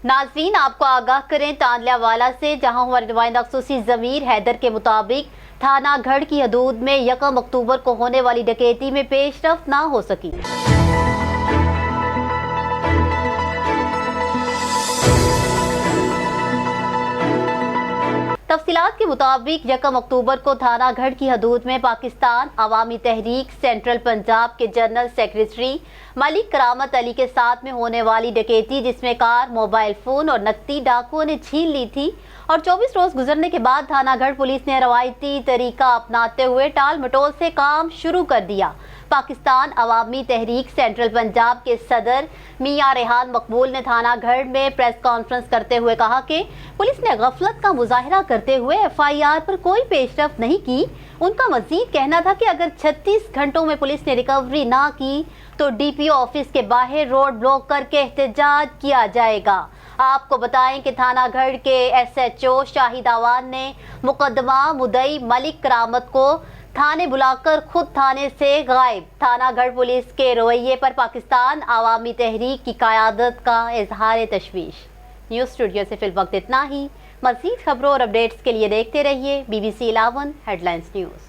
नाज़रीन, आपको आगाह करें तांदला वाला से, जहां हमारे नुमाइंदा खसूसी ज़मीर हैदर के मुताबिक थाना गढ़ की हदूद में 1 अक्टूबर को होने वाली डकैती में पेशरफ्त ना हो सकी। तफसीलात के मुताबिक 1 अक्टूबर को थाना गढ़ की हदूद में पाकिस्तान अवामी तहरीक सेंट्रल पंजाब के जनरल सेक्रेटरी मलिक करामत अली के साथ में होने वाली डकैती, जिसमें कार, मोबाइल फोन और नकदी डाकुओं ने छीन ली थी और 24 रोज गुजरने के बाद थाना गढ़ पुलिस ने रवायती तरीका अपनाते हुए टाल मटोल से काम शुरू कर दिया। पाकिस्तान अवामी तहरीक सेंट्रल पंजाब के सदर मियां रेहान मकबूल ने थाना गढ़ में प्रेस कॉन्फ्रेंस करते हुए कहा कि पुलिस ने गफलत का मुजाहरा करते हुए FIR पर कोई पेशरफ्त नहीं की। उनका मजीद कहना था कि अगर 36 घंटों में पुलिस ने रिकवरी ना की तो DPO ऑफिस के बाहर रोड ब्लॉक करके एहतजाज किया जाएगा। आपको बताएं कि थाना गढ़ के SHO शाहिद आवान ने मुकदमा मुद्दई मलिक करामत को थाने बुलाकर खुद थाने से गायब। थाना गढ़ पुलिस के रवैये पर पाकिस्तान अवामी तहरीक की क़यादत का इजहार तशवीश। न्यूज़ स्टूडियो से फिल वक्त इतना ही। मज़ीद खबरों और अपडेट्स के लिए देखते रहिए BBC 11 हेडलाइंस न्यूज़।